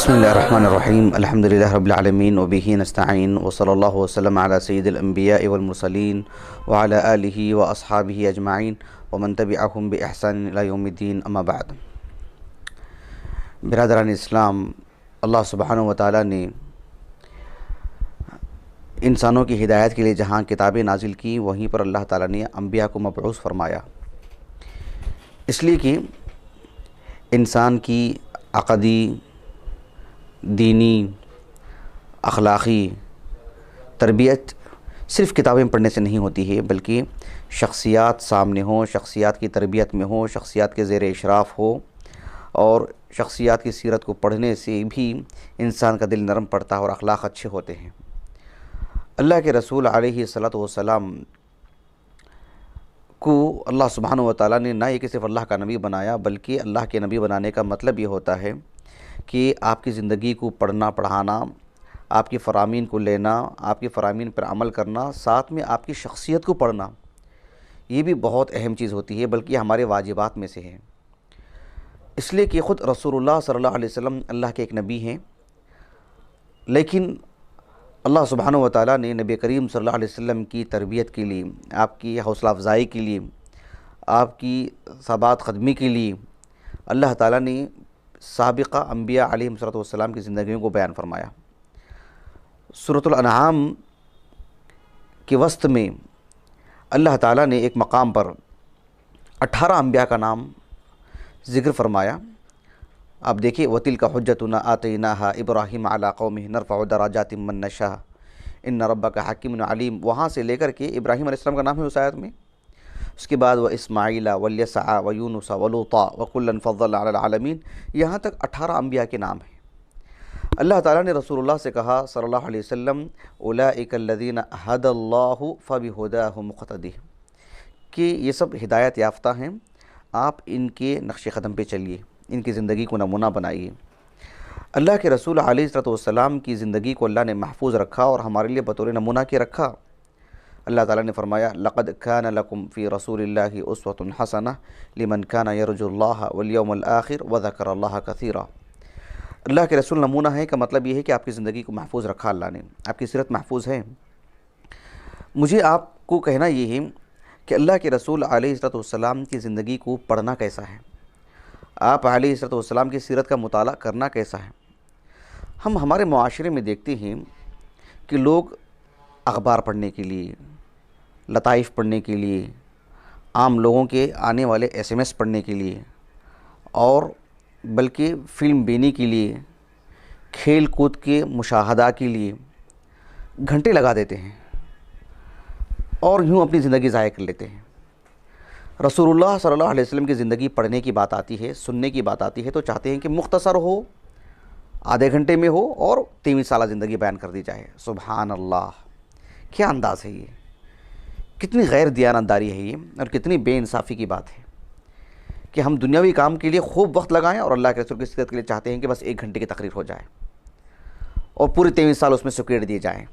बिस्मिल्लाहिर्रहमानिर्रहीम अल्हम्दुलिल्लाहि रब्बिल आलमीन व बिही नस्तईन व सल्लल्लाहु वसल्लम अला सय्यिदिल अंबिया वल मुरसलीन व अला आलिहि व अस्हाबिहि अजमाइन व मन तबिअहुम बि इहसान इला यौमिद्दीन अम्मा बाद। बिरादरान इस्लाम, अल्लाह सुब्हानहु व तआला ने इंसानों की हिदायत के लिए जहाँ किताबें नाजिल की, वहीं पर अल्लाह ताला ने अंबिया को मबऊस फरमाया, इसलिए कि इंसान की अक़दी, दीनी, अखलाक़ी तरबियत सिर्फ़ किताबें पढ़ने से नहीं होती है, बल्कि शख्सियात सामने हों, शख्सियात की तरबियत में हो, शख्सियात के ज़ेर इशराफ़ हो, और शख्सियात की सीरत को पढ़ने से भी इंसान का दिल नरम पड़ता है और अखलाक़ अच्छे होते हैं। अल्लाह के रसूल अलैहिस्सलातु वस्सलाम को अल्लाह सुब्हानहु व तआला ने ना ये कि सिर्फ़ अल्लाह का नबी बनाया, बल्कि अल्लाह के नबी बनाने का मतलब ये होता है कि आपकी ज़िंदगी को पढ़ना, पढ़ाना, आपकी फ़रामीन को लेना, आपकी फ़रामीन पर अमल करना, साथ में आपकी शख्सियत को पढ़ना, ये भी बहुत अहम चीज़ होती है, बल्कि हमारे वाजिबात में से है। इसलिए कि ख़ुद रसूलुल्लाह सल्लल्लाहु अलैहि वसल्लम अल्लाह के एक नबी हैं, लेकिन अल्लाह सुब्हानहु व तआला ने नबी करीम सल्लल्लाहु अलैहि वसल्लम की तरबियत के लिए, आपकी हौसला अफ़ज़ाई के लिए, आपकी सबात क़दमी के लिए अल्लाह ताला ने साबिक़ा अंबिया अलैहिस्सलातु वस्सलाम की ज़िंदगियों को बयान फरमाया। सूरतुल अनआम के वस्त में अल्लाह ताला ने एक मकाम पर 18 अंबिया का नाम ज़िक्र फरमाया। आप देखिए, वतिल्का हुज्जतुना आतैनाहा इब्राहीम अला कौमिही नरफ़उ दराजातिम मन नशा इन्ना रब्बका हकीमुन अलीम, वहाँ से लेकर के इब्राहीम अलैहिस्सलाम का नाम है उस आयत में। उसके बाद व इस्माईला व यसअ व यूनुसा व लूता व कुल्लन फ़द्दलना अलल आलमीन, यहाँ तक 18 अंबिया के नाम हैं। अल्लाह ताला ने रसूलुल्लाह से कहा सल्लल्लाहु अलैहि वसल्लम, उलाइका अल्लज़ीना हदल्लाहु फ़बिहुदाहु मुक़्तदी, कि ये सब हिदायत याफ्ता हैं, आप इनके नक्श क़दम पे चलिए, इनकी ज़िंदगी को नमूना बनाइए। अल्लाह के रसूल अलैहिस्सलातु वस्सलाम की ज़िंदगी को अल्लाह ने महफूज रखा और हमारे लिए बतौर नमूना के रखा। अल्लाह ताला ने फरमाया, लक़द कान लकुम फ़ी रसूलिल्लाहि उस्वतुन हसनह लिमन कान यरजुल्लाह वल यौमल आखिर व ज़करल्लाह कसीरा। अल्लाह के रसूल नमूना है का मतलब ये है कि आपकी ज़िंदगी को महफूज रखा अल्लाह ने, आपकी सीरत महफूज है। मुझे आपको कहना ये है कि अल्लाह के रसूल अलैहिस्सलातु वस्सलाम की ज़िंदगी को पढ़ना कैसा है, आप अलैहिस्सलातु वस्सलाम की सीरत का मुताला करना कैसा है। हम हमारे मुआशरे में देखते हैं कि लोग अखबार पढ़ने के लिए, लताइफ़ पढ़ने के लिए, आम लोगों के आने वाले SMS पढ़ने के लिए, और बल्कि फ़िल्म बीनी के लिए, खेल कूद के मुशाहदा के लिए घंटे लगा देते हैं और यूँ अपनी ज़िंदगी ज़ाया कर लेते हैं। रसूलुल्लाह सल्लल्लाहु अलैहि वसल्लम की ज़िंदगी पढ़ने की बात आती है, सुनने की बात आती है, तो चाहते हैं कि मुख्तसर हो, आधे घंटे में हो और 23 साल ज़िंदगी बयान कर दी जाए। सुभान अल्लाह, क्या अंदाज़ है ये, कितनी गैर दियानतदारी है ये, और कितनी बेइंसाफ़ी की बात है कि हम दुनियावी काम के लिए खूब वक्त लगाएं और अल्लाह के रसूल की सीरत के लिए चाहते हैं कि बस 1 घंटे की तकरीर हो जाए और पूरे 23 साल उसमें सुकेड़ दिए जाएं।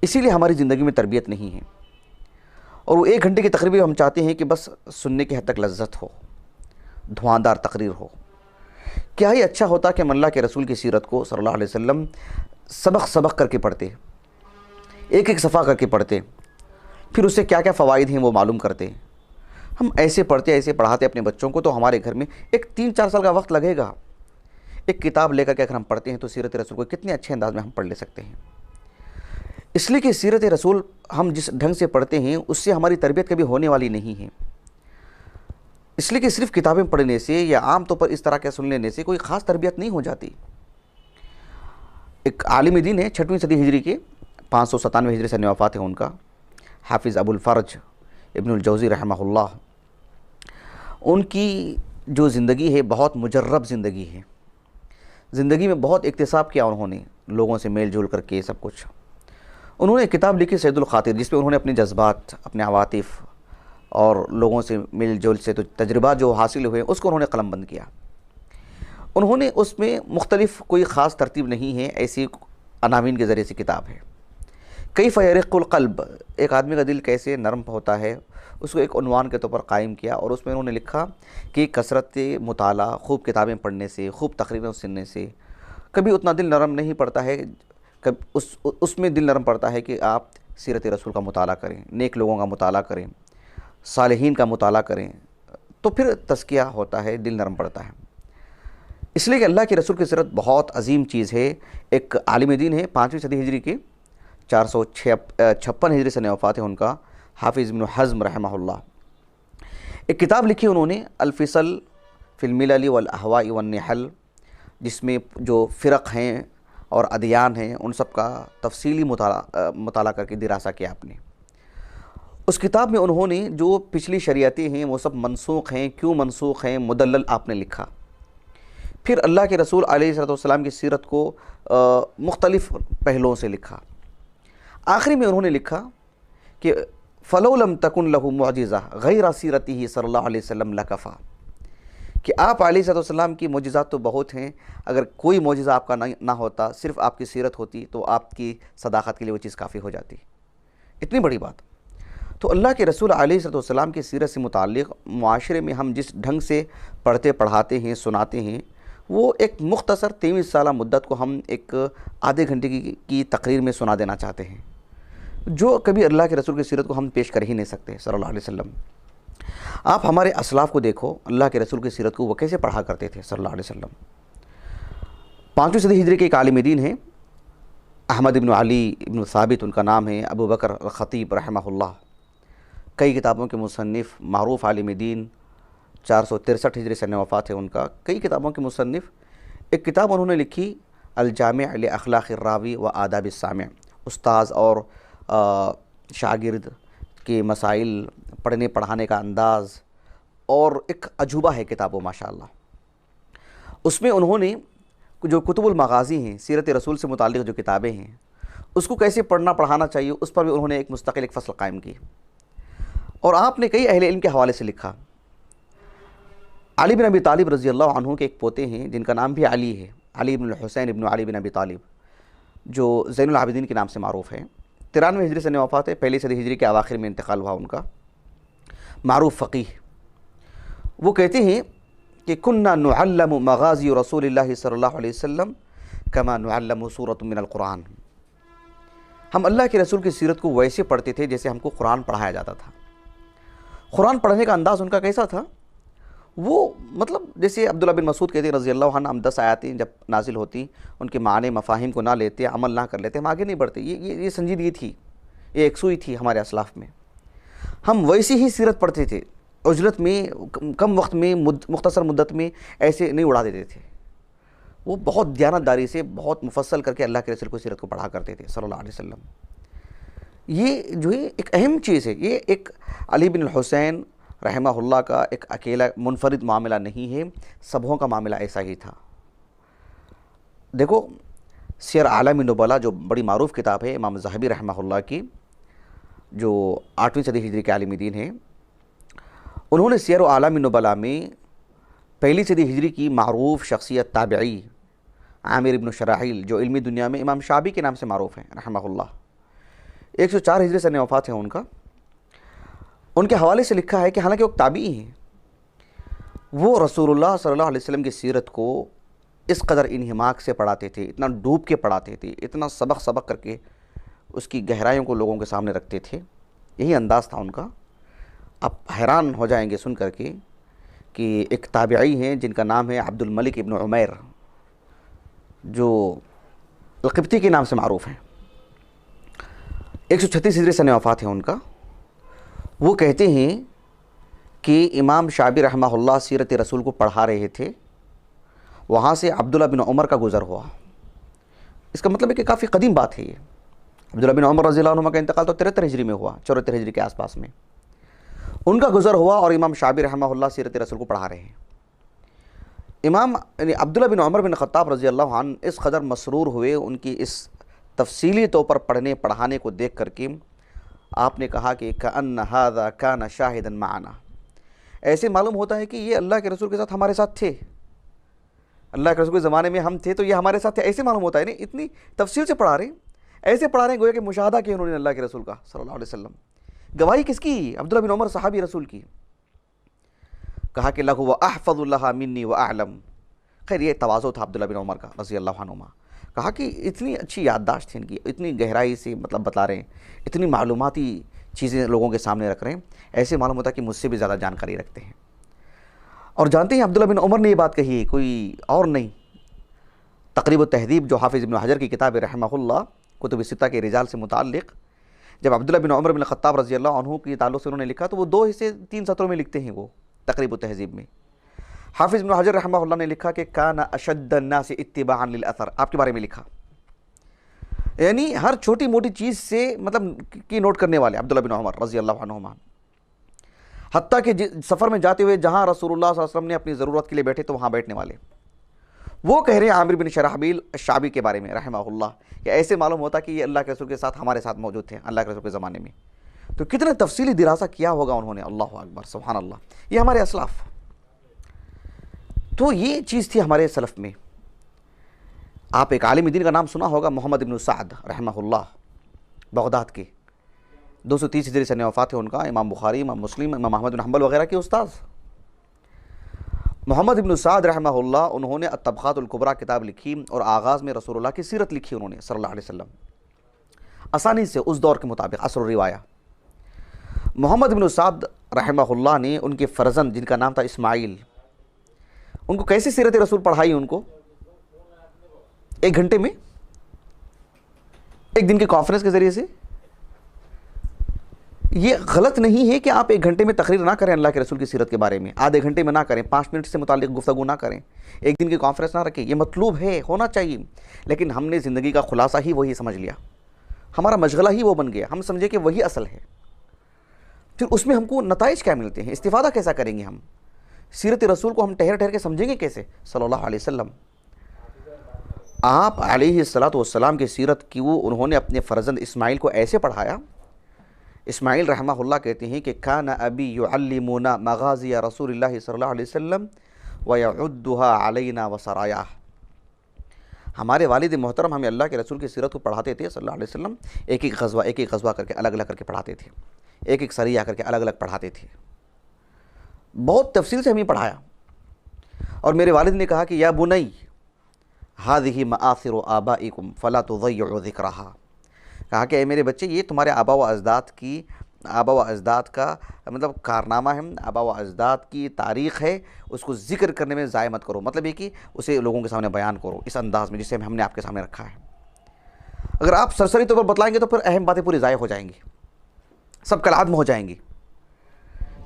इसीलिए हमारी ज़िंदगी में तरबियत नहीं है, और वो 1 घंटे की तकरीर भी हम चाहते हैं कि बस सुनने की हद तक लज्जत हो, धुआंधार तकरीर हो। क्या ही अच्छा होता कि हम अल्लाह के रसूल की सीरत को सल्लल्लाहु अलैहि वसल्लम सबक सबक करके पढ़ते, एक एक सफ़ा करके पढ़ते, फिर उससे क्या क्या फ़वाइद हैं वो मालूम करते। हम ऐसे पढ़ते, ऐसे पढ़ाते अपने बच्चों को, तो हमारे घर में एक 3-4 साल का वक्त लगेगा। एक किताब लेकर के अगर हम पढ़ते हैं तो सीरत रसूल को कितने अच्छे अंदाज में हम पढ़ ले सकते हैं। इसलिए कि सीरत रसूल हम जिस ढंग से पढ़ते हैं उससे हमारी तरबियत कभी होने वाली नहीं है। इसलिए कि सिर्फ़ किताबें पढ़ने से या आम तौर पर इस तरह के सुन लेने से कोई ख़ास तरबियत नहीं हो जाती। एक आलिम दीन है, 6वीं सदी हिजरी के, 597 हिजरी से वफ़ात है उनका, हाफिज़ अबुल फ़र्ज इब्नुल जौज़ी रहमहुल्लाह। उनकी जो ज़िंदगी है बहुत मुजर्रब ज़िंदगी है, ज़िंदगी में बहुत इक्तिसाब किया उन्होंने, लोगों से मेल जोल करके सब कुछ। उन्होंने एक किताब लिखी सैयदुल ख़ातिर, जिसमें उन्होंने अपने जज्बात, अपने अवातिफ़ और लोगों से मेल जोल से तो तजुर्बा जो हासिल हुए उसको उन्होंने कलमबंद किया। उन्होंने उसमें मुख्तलिफ़ कोई ख़ास तरतीब नहीं है, ऐसी अनावीन के ज़रिए से किताब है। कैफ़ यरिक़ुल क़ल्ब, एक आदमी का दिल कैसे नरम होता है, उसको एक उन्वान के तौर पर कायम किया और उसमें उन्होंने लिखा कि कसरत मुताला, खूब किताबें पढ़ने से, खूब तकरीरें सुनने से कभी उतना दिल नरम नहीं पड़ता है। कब उसमें दिल नरम पड़ता है कि आप सीरत रसूल का मुताला करें, नेक लोगों का मुताला करें, सालिहीन का मुताला करें, तो फिर तज़किया होता है, दिल नरम पड़ता है। इसलिए कि अल्लाह के रसूल की सीरत बहुत अजीम चीज़ है। एक आलिम दीन है, 5वीं सदी हिजरी के 456 हिजरी से वफ़ात है उनका, हाफिज़ इब्न हज़्म रहमहुल्लाह। एक किताब लिखी उन्होंने अल-फ़िसल फ़िल मिलल वल अहवाई वन निहल, जिसमें जो फ़िरक़ हैं और अदियान हैं उन सब का तफसीली मुताला करके दिरासा किया आपने। उस किताब में उन्होंने जो पिछली शरीयतें हैं वो सब मनसूख हैं, क्यों मनसूख हैं, मुदल्लल आपने लिखा। फिर अल्लाह के रसूल अलैहिस्सलाम की सीरत को मुख्तलिफ़ पहलुओं से लिखा। आखिरी में उन्होंने लिखा कि फ़लौ लम तकुन लहू मुअजिज़ा गैर सीरतिही सल्लल्लाहु अलैहि वसल्लम लकफ़ा, कि आप अलैहिस्सलाम की मोजिज़ात तो बहुत हैं, अगर कोई मोजिज़ा आपका ना होता, सिर्फ़ आपकी सीरत होती तो आपकी सदाक़त के लिए वो चीज़ काफ़ी हो जाती। इतनी बड़ी बात। तो अल्लाह के रसूल अलैहिस्सलाम की सीरत से मुताल्लिक़ मुआशरे में हम जिस ढंग से पढ़ते पढ़ाते हैं, सुनाते हैं, वो एक मुख्तसर 23 साला मुद्दत को हम एक आधे घंटे की तकरीर में सुना देना चाहते हैं, जो कभी अल्लाह के रसूल की सीरत को हम पेश कर ही नहीं सकते सल्लल्लाहु अलैहि वसल्लम। आप हमारे असलाफ़ को देखो, अल्लाह के रसूल की सीरत को वो कैसे पढ़ा करते थे सल्लल्लाहु अलैहि वसल्लम। 5वीं सदी हिजरी के एक आलिम दीन हैं, अहमद इब्न अली इब्न साबित उनका नाम है, अबू बकर अल-ख़तीब रहमहुल्लाह, कई किताबों के मुसन्निफ़, मारूफ़ आलिम दीन, 463 हिजरी से वफ़ात है उनका, कई किताबों के मुसन्निफ़। एक किताब उन्होंने लिखी अल-जामे' लि अख़लाक़िर रावी व आदाब सामे', उस्ताज़ और शागिर्द के मसाइल, पढ़ने पढ़ाने का अंदाज़, और एक अजूबा है किताब माशाअल्लाह। उसमें उन्होंने जो कुतुबुल मगाज़ी हैं, सीरत रसूल से मुताल्लिक़ जो किताबें हैं, उसको कैसे पढ़ना पढ़ाना चाहिए उस पर भी उन्होंने एक मुस्तक़िल एक फ़सल कायम की। और आपने कई अहले इल्म के हवाले से लिखा। अली बिन अबी तालिब रज़ी अल्लाह अन्हु के एक पोते हैं जिनका नाम भी अली है, अली इब्न हुसैन इब्न अली बिन अबी तालिब, जो ज़ैनुल आबिदीन के नाम से मारूफ़ है। 93 हिजरी से वफ़ात है, पहली सदी हिजरी के अवाखिर में इंतकाल हुआ उनका, मारूफ़ फ़क़ीह। वो कहते हैं कि कुन्ना नुअल्लमु मगाज़ी रसूलिल्लाहि सल्लल्लाहु अलैहि वसल्लम कमा नुअल्लमु सूरतुम मिनल कुरान। हम अल्लाह के रसूल की सीरत को वैसे पढ़ते थे जैसे हमको कुरान पढ़ाया जाता था। कुरान पढ़ने का अंदाज़ उनका कैसा था? वो मतलब जैसे अब्दुल्लाह बिन मसूद कहते हैं रज़ी अल्लाह अन्हु, हम 10 आयतें जब नाजिल होती, उनके माने मफ़ाहिम को ना लेते, अमल ना कर लेते, हम आगे नहीं बढ़ते। ये संजीदगी थी, ये एकसूई थी हमारे असलाफ़ में। हम वैसी ही सीरत पढ़ते थे, उजरत में, कम वक्त में, मुख्तसर मुद्दत में ऐसे नहीं उड़ा देते थे। वो बहुत दयानतदारी से, बहुत मुफस्सल करके अल्लाह के रसूल की सीरत को पढ़ा करते थे सल्लल्लाहु अलैहि वसल्लम। ये जो है एक अहम चीज़ है। ये एक अली बिन हुसैन रहमहुल्लाह का एक अकेला मुनफरिद मामला नहीं है, सबों का मामला ऐसा ही था। देखो, सियर आलम नुबला जो बड़ी मारूफ़ किताब है इमाम ज़हबी रहमहुल्लाह की, जो 8वीं सदी हिजरी के आलिम दीन हैं, उन्होंने सियर आलम नुबला में पहली सदी हिजरी की मारूफ़ शख्सियत ताबिई आमिर इब्न शराहिल, जो इल्मी दुनिया में इमाम शाबी के नाम से मारूफ़ हैं रहमहुल्लाह, 104 हिजरी से वफ़ात है उनका, उनके हवाले से लिखा है कि हालांकि वो ताबी हैं, वो रसूलुल्लाह सल्लल्लाहु अलैहि वसल्लम की सीरत को इस कदर इन्हिमाक से पढ़ाते थे, इतना डूब के पढ़ाते थे, इतना सबक करके उसकी गहराइयों को लोगों के सामने रखते थे। यही अंदाज़ था उनका। आप हैरान हो जाएंगे सुन करके कि एक ताबिई हैं जिनका नाम है अब्दुल मलिक इब्न उमैर, जो अल-क़िब्ती के नाम से मारूफ़ हैं, 136 हिजरी से वफ़ात है उनका। वो कहते हैं कि इमाम शाबी रहमहुल्लाह सीरत रसूल को पढ़ा रहे थे, वहाँ से अब्दुल्लाह बिन उमर का गुज़र हुआ। इसका मतलब है कि काफ़ी कदीम बात है ये। अब्दुल्लाह बिन उमर रज़ियल्लाहु अन्हु का इंतकाल तो 73 हिजरी में हुआ, 74 हिजरी के आसपास में उनका गुज़र हुआ, और इमाम शाबी रहमहुल्लाह सीरत रसूल को पढ़ा रहे हैं। इमाम अब्दुल्लाह बिन उमर बिन ख़त्ताब रज़ियल्लाहु अन्हु इस कदर मसरूर हुए उनकी इस तफसीली तौर पर पढ़ने पढ़ाने को देख करके, आपने कहा कि कअन्न हाज़ा कान शाहिदन माना, ऐसे मालूम होता है कि ये अल्लाह के रसूल के साथ हमारे साथ थे, अल्लाह के रसूल के ज़माने में हम थे तो ये हमारे साथ थे, ऐसे मालूम होता है। नहीं, इतनी तफसील से पढ़ा रहे हैं, ऐसे पढ़ा रहे हैं गोया कि मुशाहदा किया उन्होंने अल्लाह के रसूल का सल्लल्लाहु अलैहि वसल्लम, गवाही किसकी? अब्दुल्ला बिन उमर सहाबी रसूल की। कहा कि लहु व अहफ़ज़ुल्लाह मिन्नी व अअलम। खैर ये तवाज़ो था अब्दुल्ला बिन उमर का रज़ी अल्लाह अन्हुमा। कहा कि इतनी अच्छी याददाश्त थी इनकी, इतनी गहराई से मतलब बता रहे हैं, इतनी मालूमाती चीज़ें लोगों के सामने रख रहे हैं, ऐसे मालूम होता है कि मुझसे भी ज़्यादा जानकारी रखते हैं। और जानते हैं अब्दुल्ला बिन उमर ने ये बात कही है, कोई और नहीं। तक़रीब तहज़ीब जो हाफ़िज़ इब्न हजर की किताब रहमहुल्लाह कुतुब सित्ता के रिजाल से मुताल्लिक़, जब अब्दुल्ला बिन उमर बिन ख़त्ताब रज़ी अल्लाह अन्हु के ताल्लुक़ से उन्होंने लिखा तो वो 2 हिस्से 3 सत्रों में लिखते हैं। वो तक़रीब तहज़ीब में हाफ़िज़ इब्न हजर रहमहुल्लाह ने लिखा कि काना अशद्दन नासि इत्तिबाअन लिल असर, आपके बारे में लिखा, यानी हर छोटी मोटी चीज़ से मतलब की नोट करने वाले अब्दुल्ला बिन उमर रज़ी अल्लाह अन्हुमा। हत्ता कि सफ़र में जाते हुए जहाँ रसूलुल्लाह सल्लल्लाहु अलैहि वसल्लम ने अपनी ज़रूरत के लिए बैठे तो वहाँ बैठने वाले। वो कह रहे हैं आमिर बिन शराहबील शाबी के बारे में रहमहुल्लाह कि ऐसे मालूम होता कि ये अल्लाह के रसूल के साथ हमारे साथ मौजूद थे अल्लाह के रसूल के ज़माने में। तो कितने तफसीली दिरासा किया होगा उन्होंने, अल्लाह अकबर सुभान अल्लाह। ये हमारे असलाफ़, तो ये चीज़ थी हमारे सलफ़ में। आप एक आलिम दीन का नाम सुना होगा, मोहम्मद इब्न साद रहमहुल्लाह, बगदाद के, 230 हिजरी से वफ़ात है उनका। इमाम बुखारी, इमाम मुस्लिम, इमाम अहमद बिन हंबल वगैरह के उस्ताद मोहम्मद इब्न साद रहमहुल्लाह, उन्होंने अत-तबक़ातुल कुबरा किताब लिखी और आगाज़ में रसूलुल्लाह की सीरत लिखी उन्होंने सल्लल्लाहु अलैहि वसल्लम, आसानी से उस दौर के मुताबिक असर रिवाया। मोहम्मद इब्न साद रहमहुल्लाह ने उनके फ़र्जंद जिनका नाम था इस्माइल, उनको कैसे सीरत रसूल पढ़ाई? उनको 1 घंटे में, 1 दिन के कॉन्फ्रेंस के ज़रिए से। ये गलत नहीं है कि आप 1 घंटे में तकरीर ना करें अल्लाह के रसूल की सीरत के बारे में, आधे घंटे में ना करें, 5 मिनट से मुतालिक गुफ्तगू ना करें, 1 दिन की कॉन्फ्रेंस ना रखें। ये मतलूब है, होना चाहिए, लेकिन हमने ज़िंदगी का खुलासा ही वही समझ लिया, हमारा मशगला ही वो बन गया, हम समझे कि वही असल है। फिर उसमें हमको नताइज क्या मिलते हैं, इस्तिफ़ादा कैसा करेंगे हम? सीरत रसूल को हम ठहर ठहर के समझेंगे कैसे सल्लल्लाहु अलैहि वसल्लम? आप अलैहिस्सलातु वस्सलाम की सीरत की वो उन्होंने अपने फ़र्जंद इस्माइल को ऐसे पढ़ाया। इस्माइल रहमहुल्लाह कहते हैं कि काना अबी युअल्लिमुना मगाज़िया रसूलिल्लाहि सल्लल्लाहु अलैहि वसल्लम व यउद्दुहा अलैना व सरायाह। हमारे वालिद मोहतरम हमें अल्लाह के रसूल की सीरत को पढ़ाते थे सल्लल्लाहु अलैहि वसल्लम, एक एक ग़ज़वा करके अलग अलग करके पढ़ाते थे, एक एक सरिया करके अलग अलग पढ़ाते थे, बहुत तफसील से हमें पढ़ाया। और मेरे वालिद ने कहा कि या बुनई हाज़िही मआसिरु आबाइकुम फ़ला तुज़य्यु ज़िक्रहा। कहा कि मेरे बच्चे, ये तुम्हारे आबा व अजदाद का मतलब कारनामा है, आबा व अजदाद की तारीख़ है, उसको ज़िक्र करने में ज़ाय मत करो। मतलब ये कि उसे लोगों के सामने बयान करो इस अंदाज़ में जिसे हमने आपके सामने रखा है। अगर आप सरसरी तौर पर बतलाएंगे तो फिर अहम बातें पूरी ज़ाय हो जाएंगी, सब कलादम हो जाएंगी।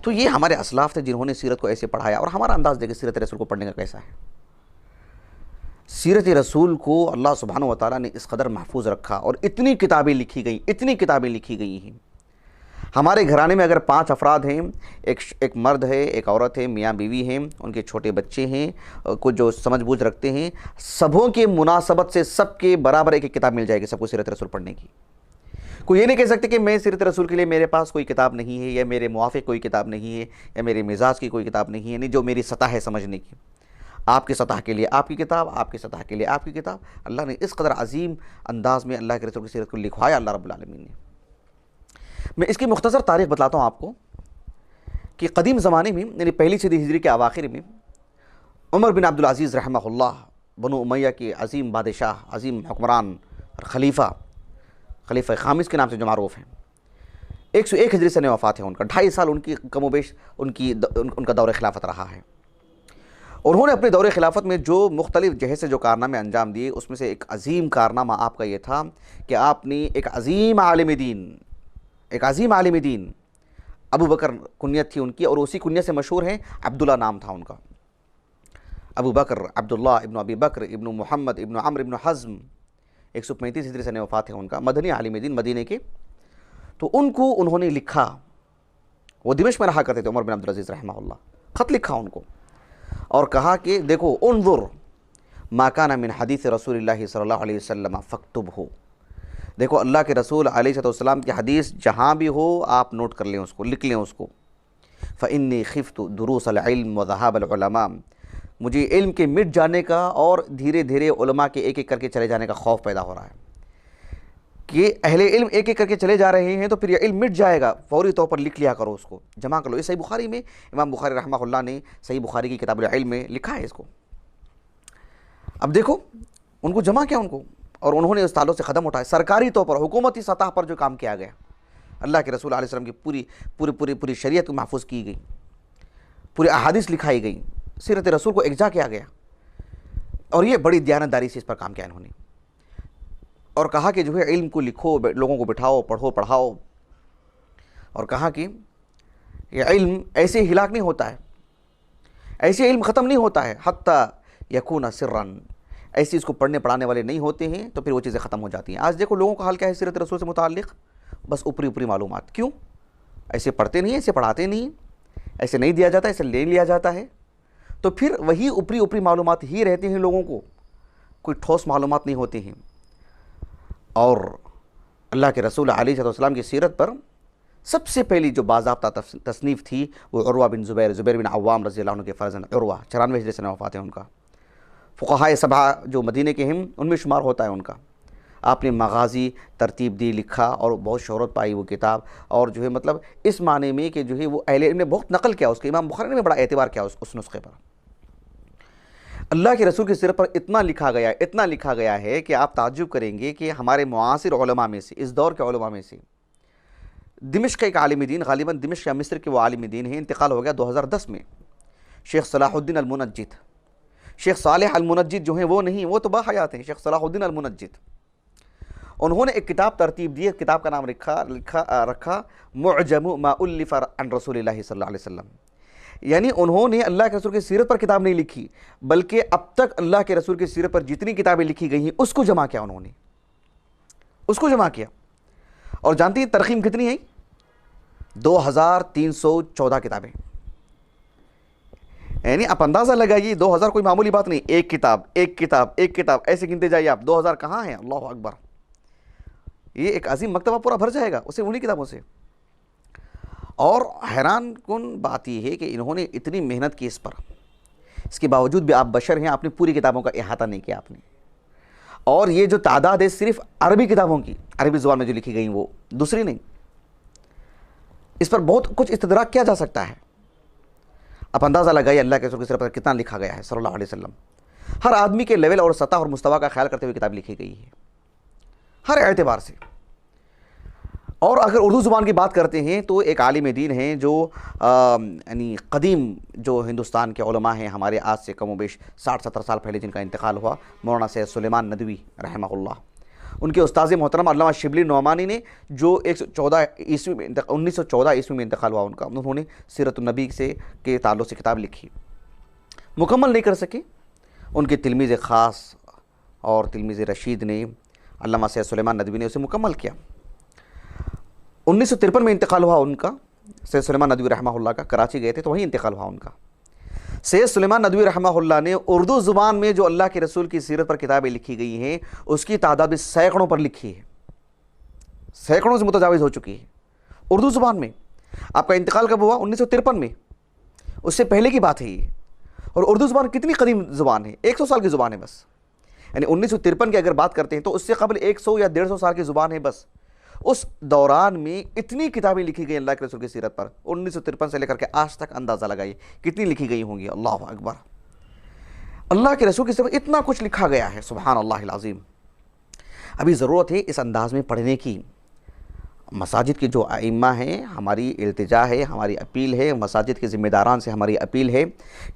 तो ये हमारे असलाफ़ थे जिन्होंने सीरत को ऐसे पढ़ाया। और हमारा अंदाज़ देखिए सीरत रसूल को पढ़ने का कैसा है। सीरत रसूल को अल्लाह सुब्हानहू व तआला ने इस कदर महफूज रखा और इतनी किताबें लिखी गई हैं। हमारे घराने में अगर 5 अफराद हैं, एक मर्द है, एक औरत है, मियाँ बीवी हैं, उनके छोटे बच्चे हैं, कुछ जो समझ बूझ रखते हैं, सबों के मुनासबत से सबके बराबर एक किताब मिल जाएगी सबको सीरत रसूल पढ़ने की। कोई ये नहीं कह सकते कि मैं सीरत रसूल के लिए मेरे पास कोई किताब नहीं है, या मेरे मुआफ़िक़ कोई किताब नहीं है, या मेरे मिजाज की कोई किताब नहीं है, नहीं, जो मेरी सतह है समझने की। आपकी सतह के लिए आपकी किताब, आपकी सतह के लिए आपकी किताब। अल्लाह ने इस कदर अजीम अंदाज में अल्लाह के रसूल की सीरत को लिखवाया अल्लाह रब्बुल आलमीन ने। मैं इसकी मुख्तसर तारीख़ बताता हूँ आपको कि कदीम ज़माने में, यानी पहली सदी हिजरी के अवाखिर में, उमर बिन अब्दुल अज़ीज़ रहमहुल्लाह बनु उमैया के अजीम बादशाह, अजीम हुक्मरान, खलीफा खामिस के नाम से जो मारूफ़ हैं, 101 हिजरी से वफ़ात है उनका। 2.5 साल उनकी कमोबेश उनका दौर खिलाफत रहा है। उन्होंने अपने दौरे खिलाफत में जो मुख्तलिफ जहेज़ से जो कारनामे अंजाम दिए, उसमें से एक अजीम कारनामा आपका ये था कि आपने एक अजीम आलिम दीन अबू बकर कुन्यत थी उनकी, और उसी कुन्यत से मशहूर हैं, अब्दुल्ला नाम था उनका। अबू बकर, अब्दुल्ला इब्न अबी बकर इब्न मुहम्मद इब्न अम्र इब्न हज़्म, 135 हिजरी से वफ़ात है उनका, मदनी आलिम दीन मदीने के। तो उनको उन्होंने लिखा, वो दिमश्क में रहा करते थे उमर बिन अब्दुल अज़ीज़ रहमहुल्लाह, ख़त लिखा उनको और कहा कि देखो, उन्ज़ुर मा काना मिन हदीस रसूलिल्लाहि सल्लल्लाहु अलैहि वसल्लम फक्तुबहु। देखो, अल्लाह के रसूल अलैहिस्सलाम की हदीस जहाँ भी हो आप नोट कर लें उसको, लिख लें उसको। फ़इन्नी खिफ़्तु दुरूसल इल्म व ज़हाबल उलमा, मुझे इल्म के मिट जाने का और धीरे धीरे उलमा के एक एक करके चले जाने का खौफ पैदा हो रहा है। कि अहले इल्म एक एक करके चले जा रहे हैं तो फिर यह इल्म मिट जाएगा, फौरी तौर पर लिख लिया करो, उसको जमा कर लो। ये सही बुखारी में इमाम बुखारी रहमतुल्लाह ने सही बुखारी की किताबुल इल्म में लिखा है इसको। अब देखो उनको जमा किया उनको, और उन्होंने उस ताल्लुक से क़दम उठाए। सरकारी तौर पर हुकूमती सतह पर जो काम किया गया, अल्लाह के रसूल अलैहि सल्लम की पूरी पूरी पूरी पूरी शरीयत महफूज की गई, पूरी अहादीस लिखाई गई, सीरत रसूल को इकजा किया गया, और ये बड़ी दयानतदारी से इस पर काम किया इन्होंने। और कहा कि जो है इल्म को लिखो, लोगों को बिठाओ, पढ़ो, पढ़ाओ, और कहा कि ये इल्म ऐसे हिलाक नहीं होता है, ऐसे इल्म ख़त्म नहीं होता है, हत्ता यकून सिर्रन, ऐसे इसको पढ़ने पढ़ाने वाले नहीं होते हैं तो फिर वो चीज़ें ख़त्म हो जाती हैं। आज देखो लोगों का हाल क्या है सीरत रसूल से मुताल्लिक़, बस ऊपरी ऊपरी मालूमात। क्यों? ऐसे पढ़ते नहीं, ऐसे पढ़ाते नहीं, ऐसे नहीं दिया जाता, ऐसे ले लिया जाता है, तो फिर वही ऊपरी ऊपरी मालूमात ही रहती हैं लोगों को, कोई ठोस मालूमात नहीं होती हैं। और अल्लाह के रसूल अलैहिस्सलाम की सीरत पर सबसे पहली जो बाज़ाब्ता तसनीफ़ थी वो उरवा बिन ज़ुबैर बिन अव्वाम रज़ी अल्लाह अन्हु के फ़र्जंद उरवा, 94 हिजरी से वफ़ात है उनका। फ़ुक़हा सबा जो मदीने के हैं उनमें शुमार होता है उनका। आपने मगाज़ी तरतीब दी, लिखा, और बहुत शोहरत पाई वो किताब। और जो है मतलब इस माने में कि जो है वो अहले इल्म ने बहुत नकल किया उसके, इमाम बुखारी ने बड़ा एतबार किया उस नुस्खे पर। अल्लाह के रसूल की सीरत पर इतना लिखा गया, इतना लिखा गया है कि आप ताज्जुब करेंगे कि हमारे मुआसिर उलमा में से, इस दौर के उलमा में से दिमिश्क के एक आलिम दीन, गालिबन दिमिश्क या मिस्र के वो आलिम दीन हैं, इंतकाल हो गया 2010 में, शेख सलाहुद्दीन अल-मुनज्जिद। शेख सालेह अल-मुनज्जिद जो हैं वो नहीं, वो तो बाहयात हैं, शेख सलाहुद्दीन अल-मुनज्जिद। उन्होंने एक किताब तरतीब दी, किताब का नाम रखा मुअजम मा उल्लिफ़ अन रसूलिल्लाहि सल्लल्लाहु अलैहि वसल्लम। यानी उन्होंने अल्लाह के रसूल की सीरत पर किताब नहीं लिखी, बल्कि अब तक अल्लाह के रसूल की सीरत पर जितनी किताबें लिखी गई हैं उसको जमा किया उन्होंने, उसको जमा किया। और जानती हैं तरकीम कितनी है? 2314 किताबें। यानी आप अंदाज़ा लगाइए 2000 कोई मामूली बात नहीं, एक किताब एक किताब एक किताब ऐसे गिनते जाइए आप, 2000 कहाँ हैं? अल्लाह अकबर। ये एक अजीम मकतबा पूरा भर जाएगा उसे, उन्हीं किताबों से। और हैरान कुन बात यह है कि इन्होंने इतनी मेहनत की इस पर, इसके बावजूद भी आप बशर हैं, आपने पूरी किताबों का इहाता नहीं किया आपने। और ये जो तादाद है सिर्फ अरबी किताबों की, अरबी ज़ुबान में जो लिखी गई वो, दूसरी नहीं। इस पर बहुत कुछ इस्तदराक किया जा सकता है। आप अंदाज़ा लगाइए अल्लाह के रसूल की सीरत पर कितना लिखा गया है सल्लल्लाहु अलैहि वसल्लम। हर आदमी के लेवल और सतह और मुस्तवा का ख्याल करते हुए किताब लिखी गई है, हर एतबार से। और अगर उर्दू ज़ुबान की बात करते हैं तो एक आलिम दीन हैं जो यानी कदीम जो हिंदुस्तान के उलमा हैं हमारे, आज से कम बेश 60-70 साल पहले जिनका इंतकाल हुआ, मौलाना सैयद सुलेमान नदवी रहमहुल्लाह। उनके उस्ताद मोहतरम अल्लामा शिबली नौमानी ने जो 114 ईस्वी में 1914 ईस्वी में इंतकाल हुआ उनका, उन्होंने सीरत-उन-नबी से के ताल्लुक़ से किताब लिखी, मुकम्मल नहीं कर सके। उनके तिलमीज़ ख़ास और तिलमीज़ रशीद ने, अल्लामा सैयद सुलेमान नदवी ने उसे मुकम्मल किया। 1953 में इंतकाल हुआ उनका, सैयद सुलेमान नदवी रहमहुल्लाह का। कराची गए थे तो वहीं इंतकाल हुआ उनका। सैयद सुलेमान नदवी रहमहुल्लाह ने उर्दू ज़ुबान में जो अल्लाह के रसूल की सीरत पर किताबें लिखी गई हैं उसकी तादाद भी सैकड़ों पर लिखी है, सैकड़ों से मुतजाविज़ हो चुकी है उर्दू ज़ुबान में। आपका इंतकाल कब हुआ? 1953 में, उससे पहले की बात है ये। और उर्दू ज़ुबान कितनी कदीम ज़ुबान है, 100 साल की ज़ुबान है बस। यानी 1953 की अगर बात करते हैं तो उससे कबल 100 या 150 साल की ज़ुबान है बस। उस दौरान में इतनी किताबें लिखी गई अल्लाह के रसूल की सीरत पर, 1953 से लेकर के आज तक अंदाज़ा लगाइए कितनी लिखी गई होंगी। अल्लाह अकबर। अल्लाह के रसूल की सीरत पर इतना कुछ लिखा गया है, सुभान अल्लाहिल अज़ीम। अभी ज़रूरत है इस अंदाज़ में पढ़ने की। मसाजिद के जो आइम्मा हैं, हमारी इल्तिजा है, हमारी अपील है, मसाजिद के ज़िम्मेदारान से हमारी अपील है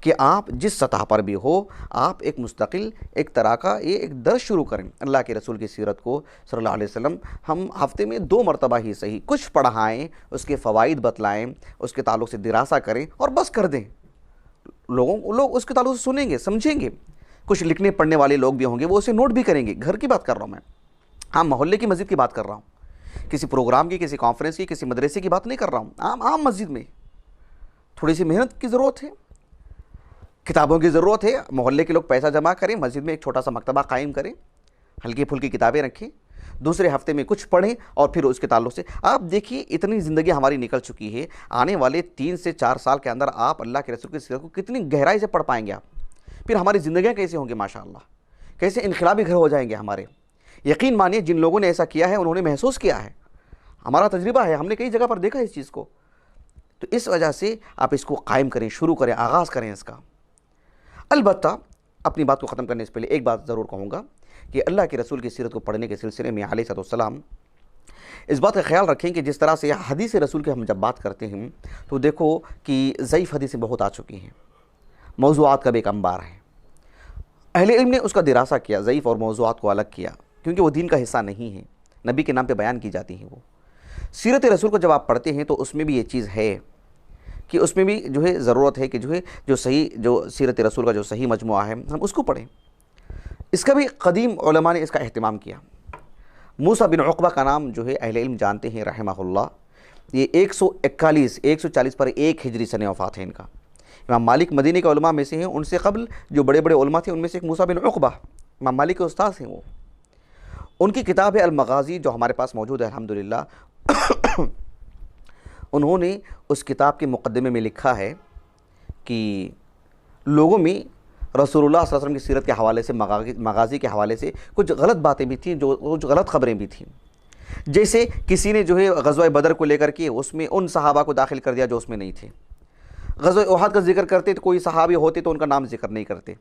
कि आप जिस सतह पर भी हो, आप एक मुस्तकिल एक तरह का ये एक दर्स शुरू करें अल्लाह के रसूल की सीरत को सल्लल्लाहु अलैहि वसल्लम। हम हफ़्ते में 2 मरतबा ही सही कुछ पढ़ाएँ, उसके फ़वाइद बतलाएँ, उसके ताल्लुक़ से दिरासा करें और बस कर दें। लोग उसके ताल्लुक़ से सुनेंगे, समझेंगे। कुछ लिखने पढ़ने वाले लोग भी होंगे, वो उसे नोट भी करेंगे। घर की बात कर रहा हूँ मैं, हाँ, मोहल्ले की मस्जिद की बात कर रहा हूँ, किसी प्रोग्राम की, किसी कॉन्फ्रेंस की, किसी मदरसे की बात नहीं कर रहा हूँ। आम मस्जिद में थोड़ी सी मेहनत की ज़रूरत है, किताबों की ज़रूरत है। मोहल्ले के लोग पैसा जमा करें, मस्जिद में एक छोटा सा मकतबा कायम करें, हल्की फुल्की किताबें रखें, दूसरे हफ्ते में कुछ पढ़ें और फिर उसके ताल्लुक़ से आप देखिए इतनी ज़िंदगी हमारी निकल चुकी है। आने वाले 3 से 4 साल के अंदर आप अल्लाह के रसूल की सीरत को कितनी गहराई से पढ़ पाएंगे आप। फिर हमारी ज़िंदगियाँ कैसे होंगी माशाअल्लाह, कैसे इनकलाबी घर हो जाएंगे हमारे। यकीन मानिए जिन लोगों ने ऐसा किया है उन्होंने महसूस किया है, हमारा तजुर्बा है, हमने कई जगह पर देखा है इस चीज़ को। तो इस वजह से आप इसको कायम करें, शुरू करें, आगाज़ करें इसका। अलबत्ता अपनी बात को ख़त्म करने से पहले एक बात ज़रूर कहूँगा कि अल्लाह के रसूल की सीरत को पढ़ने के सिलसिले में अलैहिस्सलाम इस बात का ख्याल रखें कि जिस तरह से हदीस रसूल की हम जब बात करते हैं तो देखो कि ज़ईफ़ हदीसें बहुत आ चुकी हैं, मौज़ूआत का भी एक अंबार है। अहले इल्म ने उसका दिरासा किया, ज़ईफ़ और मौज़ूआत को अलग किया, क्योंकि वो दीन का हिस्सा नहीं है, नबी के नाम पे बयान की जाती हैं। वो सीरत रसूल को जब आप पढ़ते हैं तो उसमें भी ये चीज़ है कि उसमें भी जो है ज़रूरत है कि जो है जो सही जो सीरत रसूल का जो सही मजमुआ है हम उसको पढ़ें। इसका भी कदीम उलमा ने इसका एहतिमाम किया। मूसा बिन उक़बा का नाम जो है अहले इल्म जानते हैं रहमहुल्लाह, ये 140 पर 1 हिजरी सने वफ़ात है इनका। इमाम मालिक मदीने के उलमा में से हैं, उनसे कबल जो बड़े बड़े उलमा थे उनमें से एक मूसा बिन उक़बा इमाम मालिक के उस्ताद हैं। वो उनकी किताब है अल-मग़ाज़ी जो हमारे पास मौजूद है अल्हम्दुलिल्लाह। उन्होंने उस किताब के मुक़द्दिमे में लिखा है कि लोगों में रसूलुल्लाह सल्लल्लाहु अलैहि वसल्लम की सीरत के हवाले से, मग़ाज़ी के हवाले से कुछ गलत बातें भी थीं, जो गलत ख़बरें भी थीं। जैसे किसी ने जो है ग़ज़वा बदर को लेकर के उसमें उन सहाबा को दाखिल कर दिया जो उसमें नहीं थे। ग़ज़वा उहद का जिक्र करते तो कोई सहाबी होते तो उनका नाम जिक्र नहीं करते,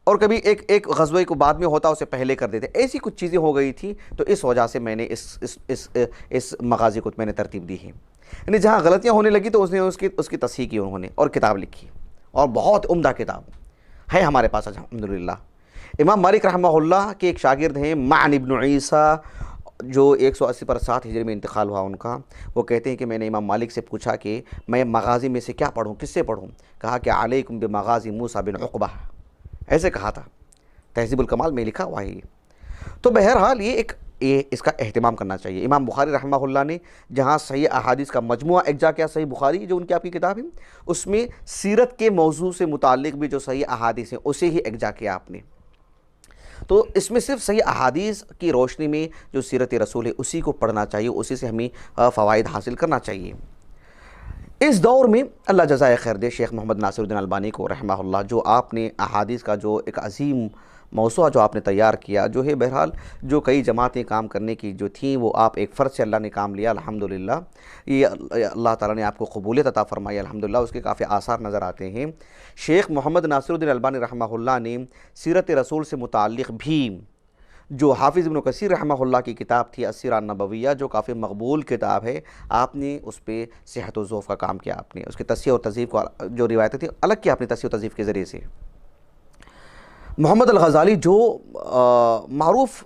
और कभी एक ग़ज़वे को बाद में होता उसे पहले कर देते। ऐसी कुछ चीज़ें हो गई थी, तो इस वजह से मैंने इस मग़ाज़ी को मैंने तरतीब दी है। यानी जहाँ गलतियाँ होने लगी तो उसने उसकी तस्हीह की उन्होंने और किताब लिखी, और बहुत उम्दा किताब है हमारे पास अल्हम्दुलिल्लाह। इमाम मालिक रहमहुल्लाह के एक शागिर्द हैं माअन इब्न ईसा, जो 180 पर 7 हिजरी में इंतकाल हुआ उनका। वो कहते हैं कि मैंने इमाम मालिक से पूछा कि मैं मग़ाज़ी में से क्या पढ़ूँ, किससे पढ़ूँ? कहा कि अलैकुम बिमग़ाज़ी मूसा बिन उक़बा, ऐसे कहा था। तहज़ीबुल कमाल में लिखा हुआ है ये। तो बहरहाल ये इसका एहतिमाम करना चाहिए। इमाम बुखारी रहमहुल्लाह ने जहाँ सही अहादीस का मजमुआ इकजा किया, सही बुखारी जो उनकी आपकी किताब है, उसमें सीरत के मौजू से मुताल्लिक़ भी जो सही अहादीस हैं उसे ही इकजा किया आपने। तो इसमें सिर्फ सही अहादीस की रोशनी में जो सीरत रसूल है उसी को पढ़ना चाहिए, उसी से हमें फ़वाइद हासिल करना चाहिए। इस दौर में अल्लाह जज़ाए खैर दे शेख मोहम्मद नासिरुद्दीन अलबानी को रहमहुल्लाह, जो आपने अहादीस का जो एक अज़ीम मौसूआ जो आपने तैयार किया, जो है बहरहाल जो कई जमातें काम करने की जो थी वो आप एक फ़र्द से अल्लाह ने काम लिया अल्हम्दुलिल्लाह। ये अल्लाह ताला ने आपको क़बूलियत अता फ़रमाई अल्हम्दुलिल्लाह, उसके काफ़ी आसार नज़र आते हैं। शेख मोहम्मद नासिरुद्दीन अलबानी रहमहुल्लाह ने सीरत रसूल से मुताल्लिक़ भी जो हाफिज़ इब्न कसीर रहमहुल्लाह की किताब थी अस्सीरा नबविया, जो काफ़ी मकबूल किताब है, आपने उस पर सेहत व ज़ौफ़ का काम किया। आपने उसकी तस्सीह और तज़ीफ़ को जो रिवायतें थी अलग किया आपने तस्सीह और तज़ीफ़ के ज़रिए से। मोहम्मद अल-ग़ज़ाली जो मारूफ़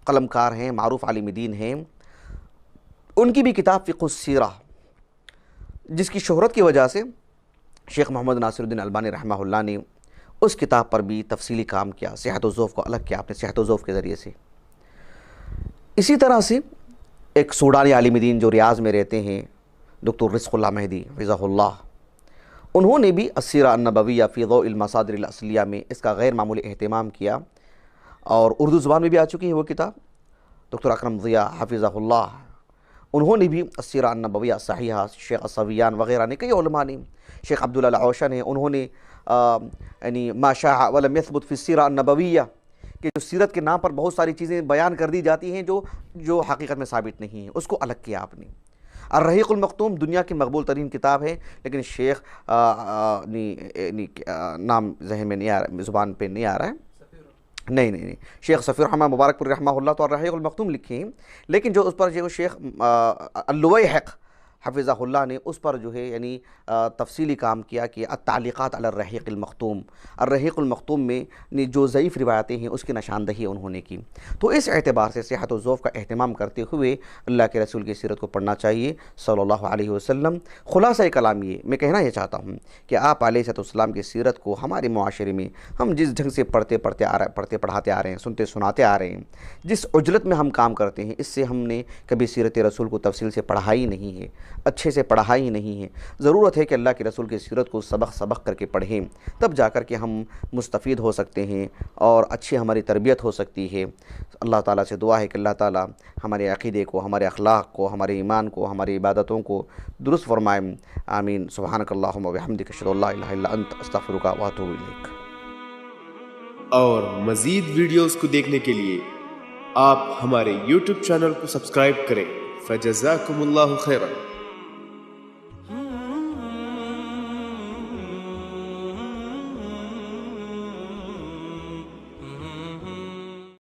कलमकार हैं, मारूफ़ आलिम दीन हैं, उनकी भी किताब फ़िक़्हुस सीरा, जिसकी शोहरत की वजह से शेख मोहम्मद नासिरुद्दीन अलबानी रहमहुल्लाह ने उस किताब पर भी तफसीली काम किया, सेहत व ज़ौफ़ को अलग किया आपने सेहत व ज़ौफ़ के ज़रिए से। इसी तरह से एक सूडानी आलिम दीन जो रियाज़ में रहते हैं, डॉक्टर रिज़्क़ुल्लाह मेहदी हिफ़्ज़हुल्लाह, उन्होंने भी अस्सीरा अन्नबविया फ़ी ज़ौइल मसादिरिल असलिया में इसका गैर मामूली एहतिमाम किया, और उर्दू ज़ुबान में भी आ चुकी है वो किताब। डॉक्टर अकरम ज़िया हफ़िज़हुल्लाह, उन्होंने भी अस्सीरा अन्नबविया सहीहा, शेख सवियान वग़ैरह ने, कई उलमा ने, शेख अब्दुल अल-औशन है, उन्होंने यानी मा शाअ वलम यस्बुत फ़ी सीरा अन्नबविया कि जो सीरत के नाम पर बहुत सारी चीज़ें बयान कर दी जाती हैं जो हकीकत में साबित नहीं है, उसको अलग किया आपने। अर्रहीक़ुल मख्तूम दुनिया की मकबूल तरीन किताब है, लेकिन शेख नाम ज़हन में नहीं आ रहा, ज़ुबान पे नहीं आ रहा है, नहीं, शेख सफ़ीर रहमान मुबारकपुर रहमहुल्लाह तो अर्रहीक़ुल मख्तूम लिखी हैं, लेकिन जो उस पर जो शेख अल-लुवैहिक़ हफ़िज़हुल्लाह ने उस पर जो है यानी तफसीली काम किया कि अत्तालिक़ात अला अर्रहीक़ुल मख्तूम, अर्रहीक़ुल मख्तूम में जो ज़ईफ़ रिवायतें हैं उसकी निशानदही उन्होंने की। तो इस एतबार से सेहत व ज़ौफ़ का अहतमाम करते हुए अल्लाह के रसूल की सीरत को पढ़ना चाहिए सल्लल्लाहु अलैहि वसल्लम। ख़ुलासा कलाम ये मैं कहना ये चाहता हूँ कि आप अलैहिस्सलाम की सीरत को हमारे मुआशरे में हम जिस ढंग से पढ़ते पढ़ाते आ रहे हैं, सुनते सुनाते आ रहे हैं, जिस उजलत में हम काम करते हैं, इससे हमने कभी सीरत रसूल को तफसील से पढ़ा ही नहीं है, अच्छे से पढ़ा ही नहीं है। ज़रूरत है कि अल्लाह के रसूल की सीरत को सबक करके पढ़ें, तब जाकर के हम मुस्तफ़ीद हो सकते हैं और अच्छी हमारी तरबियत हो सकती है। अल्लाह ताला से दुआ है कि अल्लाह ताला हमारे अक़ीदे को, हमारे अख़लाक़ को, हमारे ईमान को, हमारी इबादतों को दुरुस्त फ़रमाएँ। आमीन। सुब्हानकल्लाहुम्मा व बिहम्दिक अशहदु अल्ला इलाहा इल्ला अंत अस्तग़फ़िरुका व अतूबु इलैक। और मज़ीद वीडियोज़ को देखने के लिए आप हमारे YouTube चैनल को सब्सक्राइब करें। फजज़ाकुमुल्लाहु खैरन।